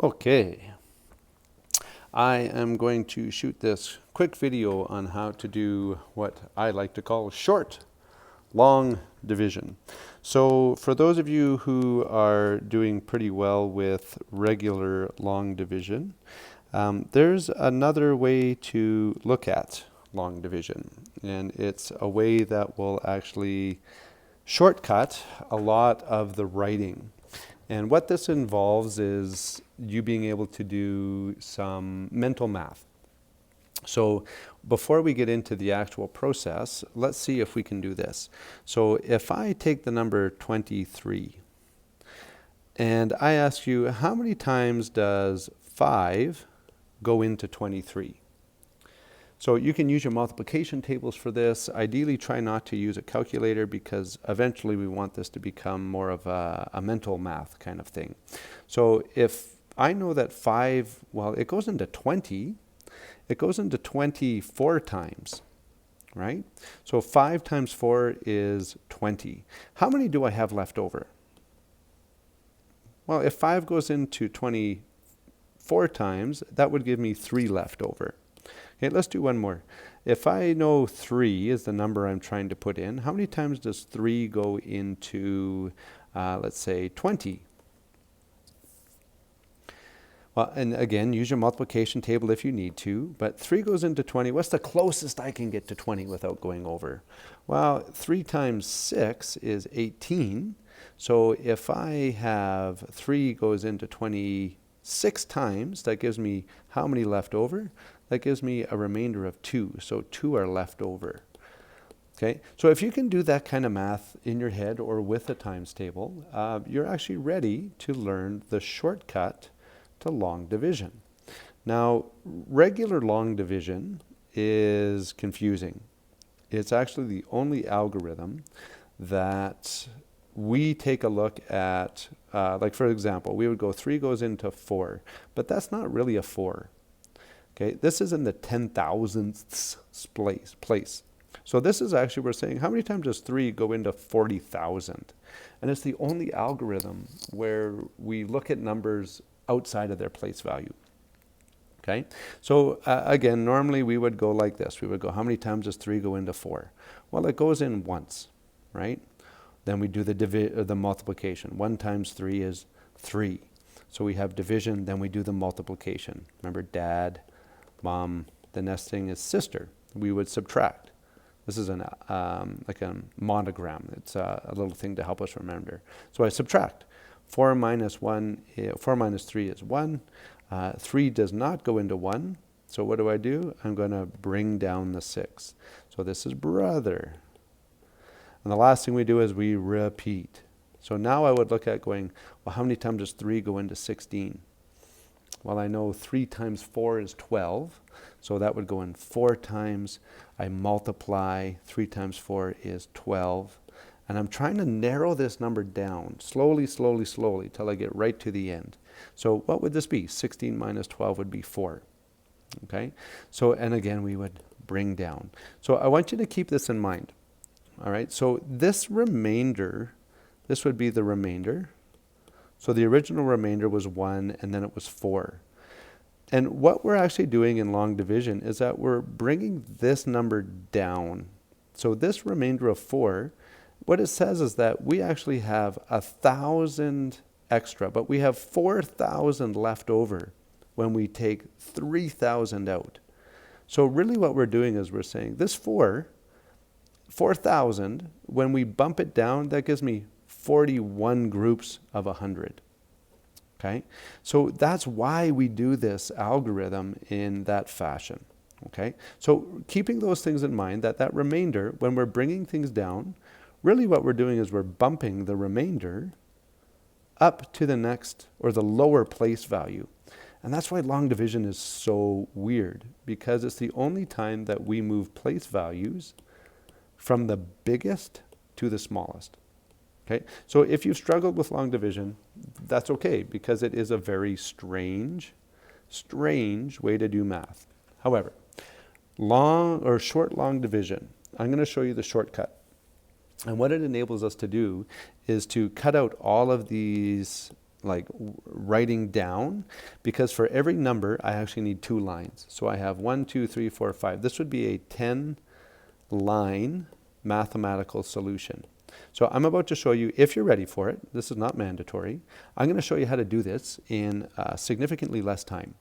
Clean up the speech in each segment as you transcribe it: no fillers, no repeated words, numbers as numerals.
Okay, I am going to shoot this quick video on how to do what I like to call short long division. So for those of you who are doing pretty well with regular long division, there's another way to look at long division, and it's a way that will actually shortcut a lot of the writing. And what this involves is you being able to do some mental math. So before we get into the actual process, let's see if we can do this. So if I take the number 23 and I ask you, how many times does 5 go into 23? So you can use your multiplication tables for this. Ideally, try not to use a calculator because eventually we want this to become more of a mental math kind of thing. So if I know that 5, well, it goes into 20, it goes into 24 times, right? So 5 times 4 is 20. How many do I have left over? Well, if 5 goes into 24 times, that would give me 3 left over. Okay, let's do one more. If I know 3 is the number I'm trying to put in, how many times does 3 go into, let's say, 20? Well, and again, use your multiplication table if you need to, but 3 goes into 20. What's the closest I can get to 20 without going over? Well, 3 times 6 is 18. So if I have 3 goes into 26 times, that gives me how many left over? That gives me a remainder of 2. So 2 are left over. Okay, so if you can do that kind of math in your head or with a times table, you're actually ready to learn the shortcut to long division. Now, regular long division is confusing. It's actually the only algorithm that we take a look at, like for example, we would go 3 goes into 4, but that's not really a 4. Okay, this is in the 10,000ths place. So this is actually, we're saying, how many times does 3 go into 40,000? And it's the only algorithm where we look at numbers outside of their place value. Okay, so again, normally we would go like this. We would go, how many times does 3 go into 4? Well, it goes in once, right? Then we do the multiplication. 1 times 3 is 3. So we have division, then we do the multiplication. Remember, dad, mom, the next thing is sister. We would subtract. This is like a monogram. It's a little thing to help us remember. So I subtract. 4 minus 3 is 1. 3 does not go into 1. So what do? I'm going to bring down the 6. So this is brother. And the last thing we do is we repeat. So now I would look at going, well, how many times does 3 go into 16? Well, I know 3 times 4 is 12, so that would go in 4 times. I multiply, 3 times 4 is 12. And I'm trying to narrow this number down, slowly, till I get right to the end. So what would this be? 16 minus 12 would be 4. Okay? So, and again, we would bring down. So I want you to keep this in mind. All right? So this remainder, this would be the remainder. So the original remainder was 1, and then it was 4. And what we're actually doing in long division is that we're bringing this number down. So this remainder of 4, what it says is that we actually have 1,000 extra, but we have 4,000 left over when we take 3,000 out. So really what we're doing is we're saying this 4,000, when we bump it down, that gives me 41 groups of 100. Okay? So that's why we do this algorithm in that fashion. Okay? So keeping those things in mind, that remainder, when we're bringing things down, really what we're doing is we're bumping the remainder up to the next or the lower place value. And that's why long division is so weird, because it's the only time that we move place values from the biggest to the smallest. Okay, so if you've struggled with long division, that's okay, because it is a very strange way to do math. However, short long division, I'm going to show you the shortcut. And what it enables us to do is to cut out all of these writing down, because for every number I actually need 2 lines. So I have 1, 2, 3, 4, 5. This would be a 10-line mathematical solution. So I'm about to show you, if you're ready for it, this is not mandatory, I'm going to show you how to do this in significantly less time.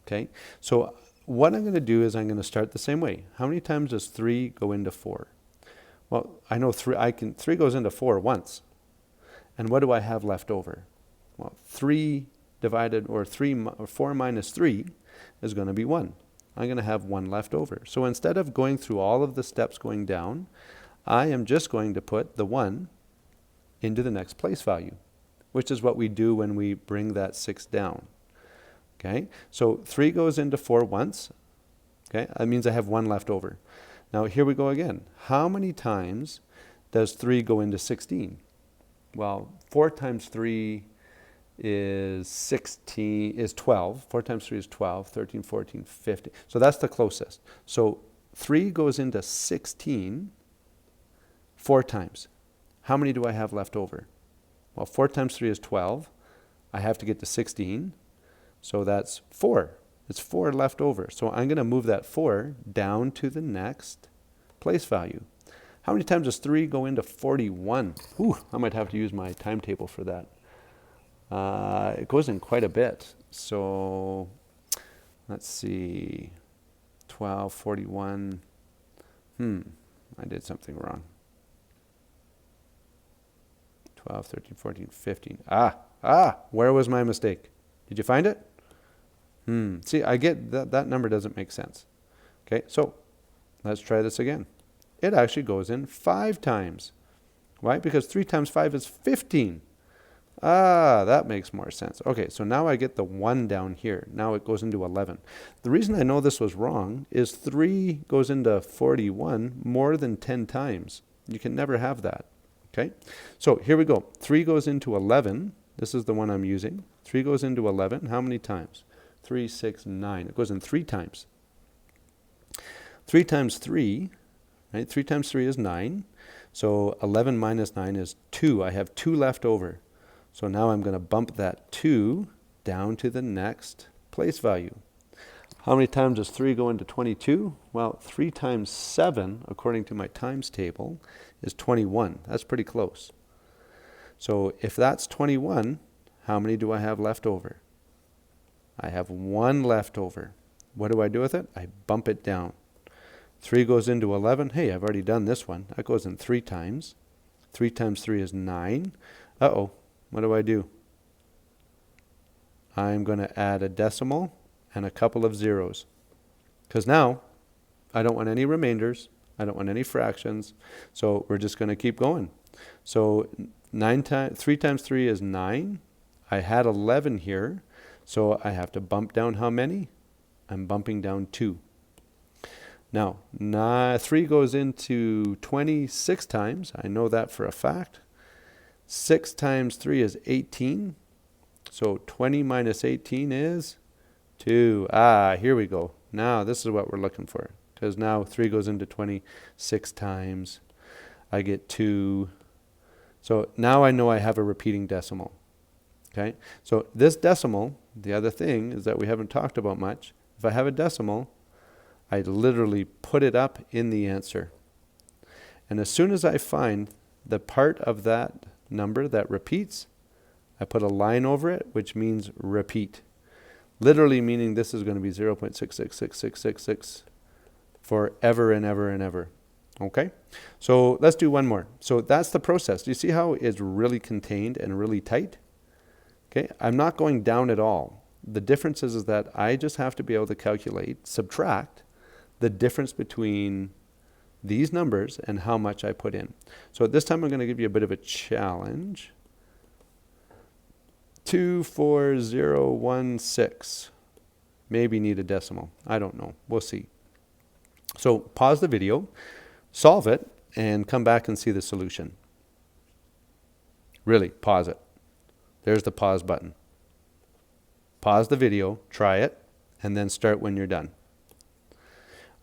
Okay, so what I'm going to do is I'm going to start the same way. How many times does 3 go into 4? Well, I know 3 goes into 4 once. And what do I have left over? Well, 4 minus 3 is going to be 1. I'm going to have 1 left over. So instead of going through all of the steps going down, I am just going to put the 1 into the next place value, which is what we do when we bring that 6 down. Okay, so 3 goes into 4 once. Okay, that means I have 1 left over. Now here we go again. How many times does 3 go into 16? Well, 4 times 3 is 12. 4 times 3 is 12, 13, 14, 15. So that's the closest. So 3 goes into 16 4 times. How many do I have left over? Well, 4 times 3 is 12. I have to get to 16. So that's 4. It's 4 left over. So I'm going to move that 4 down to the next place value. How many times does 3 go into 41? Ooh, I might have to use my timetable for that. It goes in quite a bit. So let's see. 12, 41. I did something wrong. 12, 13, 14, 15. Where was my mistake? Did you find it? See, I get that number doesn't make sense. Okay, so let's try this again. It actually goes in 5 times. Why? Because 3 times 5 is 15. That makes more sense. Okay, so now I get the 1 down here. Now it goes into 11. The reason I know this was wrong is 3 goes into 41 more than 10 times. You can never have that. Okay, so here we go. 3 goes into 11. This is the one I'm using. 3 goes into 11. How many times? 3, 6, 9. It goes in 3 times. 3 times 3, right? 3 times 3 is 9. So 11 minus 9 is 2. I have 2 left over. So now I'm going to bump that 2 down to the next place value. How many times does 3 go into 22? Well, 3 times 7, according to my times table, is 21. That's pretty close. So if that's 21, how many do I have left over? I have 1 left over. What do I do with it? I bump it down. 3 goes into 11. Hey, I've already done this one. That goes in 3 times. 3 times 3 is 9. Uh-oh. What do I do? I'm going to add a decimal and a couple of zeros. Because now, I don't want any remainders. I don't want any fractions. So we're just going to keep going. So 3 times 3 is 9. I had 11 here. So I have to bump down how many? I'm bumping down 2. Now, 3 goes into 26 times. I know that for a fact. 6 times 3 is 18. So 20 minus 18 is 2. Here we go. Now this is what we're looking for. Because now 3 goes into 26 times. I get 2. So now I know I have a repeating decimal. Okay? So this decimal, the other thing is that we haven't talked about much. If I have a decimal, I literally put it up in the answer. And as soon as I find the part of that number that repeats, I put a line over it, which means repeat. Literally meaning this is going to be 0.666666 forever and ever and ever. Okay? So let's do one more. So that's the process. Do you see how it's really contained and really tight? Okay? I'm not going down at all. The difference is that I just have to be able to calculate, subtract the difference between these numbers and how much I put in. So at this time I'm going to give you a bit of a challenge. 24016. Maybe need a decimal. I don't know. We'll see. So pause the video, solve it, and come back and see the solution. Really, pause it. There's the pause button. Pause the video, try it, and then start when you're done.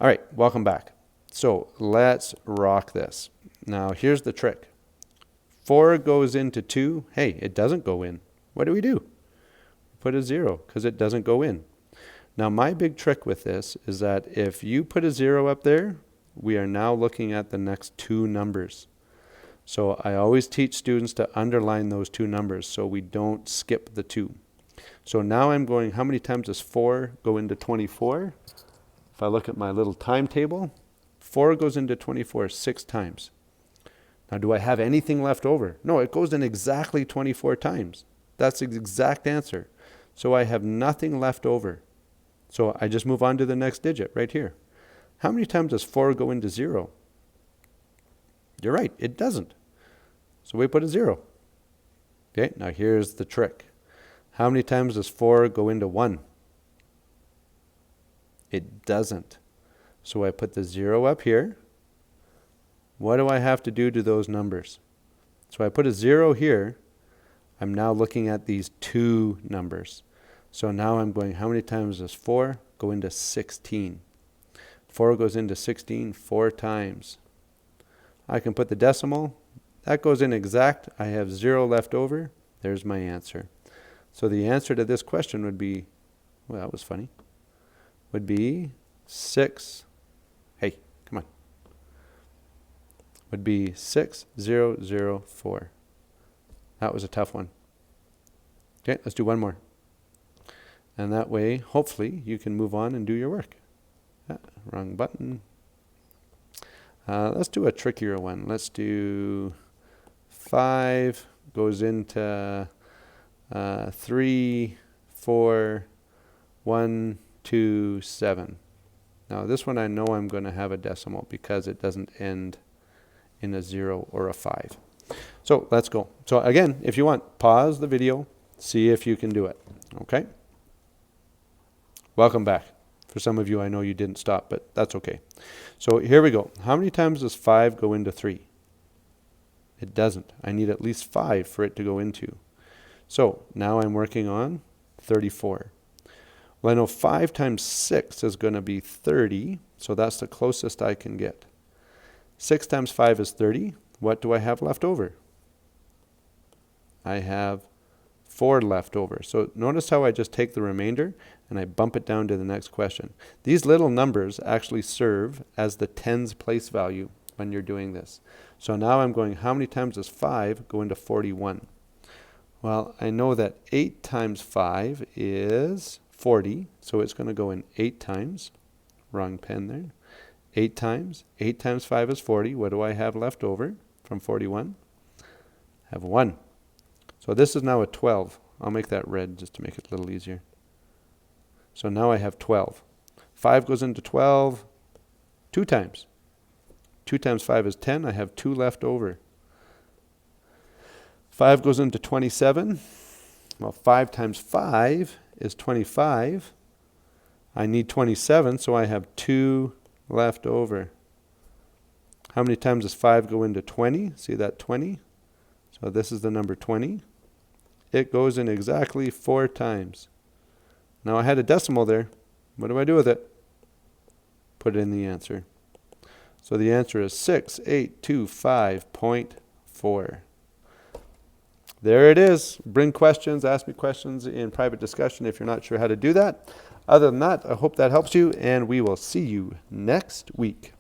All right, welcome back. So let's rock this. Now here's the trick. 4 goes into 2. Hey, it doesn't go in. What do? Put a 0 because it doesn't go in. Now my big trick with this is that if you put a 0 up there, we are now looking at the next two numbers. So I always teach students to underline those two numbers so we don't skip the 2. So now I'm going, how many times does 4 go into 24? If I look at my little timetable, 4 goes into 24 6 times. Now do I have anything left over? No, it goes in exactly 24 times. That's the exact answer. So I have nothing left over. So I just move on to the next digit right here. How many times does 4 go into 0? You're right, it doesn't. So we put a 0. Okay, now here's the trick. How many times does 4 go into 1? It doesn't. So I put the 0 up here. What do I have to do to those numbers? So I put a 0 here. I'm now looking at these two numbers. So now I'm going, how many times does 4 go into 16? 4 goes into 16 4 times. I can put the decimal. That goes in exact. I have 0 left over. There's my answer. So the answer to this question would be, well, that was funny, would be 6. Hey, come on. Would be 6004. That was a tough one. Okay, let's do one more. And that way, hopefully, you can move on and do your work. Wrong button. Let's do a trickier one. Let's do 5 goes into 3, 4, 1, 2, 7. Now this one I know I'm going to have a decimal because it doesn't end in a 0 or a 5. So let's go. So again, if you want, pause the video, see if you can do it. Okay? Welcome back. For some of you, I know you didn't stop, but that's okay. So here we go. How many times does 5 go into 3? It doesn't. I need at least 5 for it to go into. So now I'm working on 34. Well, I know 5 times 6 is going to be 30, so that's the closest I can get. 6 times 5 is 30. What do I have left over? I have 4 left over. So notice how I just take the remainder and I bump it down to the next question. These little numbers actually serve as the tens place value when you're doing this. So now I'm going, how many times does 5 go into 41? Well, I know that 8 times 5 is 40, so it's going to go in 8 times. Wrong pen there. 8 times. 8 times 5 is 40. What do I have left over from 41? I have 1. So this is now a 12. I'll make that red just to make it a little easier. So now I have 12. 5 goes into 12 2 times. 2 times 5 is 10. I have 2 left over. 5 goes into 27. Well, 5 times 5 is 25. I need 27, so I have 2 left over. How many times does 5 go into 20? See that 20? So this is the number 20. It goes in exactly 4 times. Now I had a decimal there. What do I do with it? Put it in the answer. So the answer is 6825.4. There it is. Bring questions, ask me questions in private discussion if you're not sure how to do that. Other than that, I hope that helps you, and we will see you next week.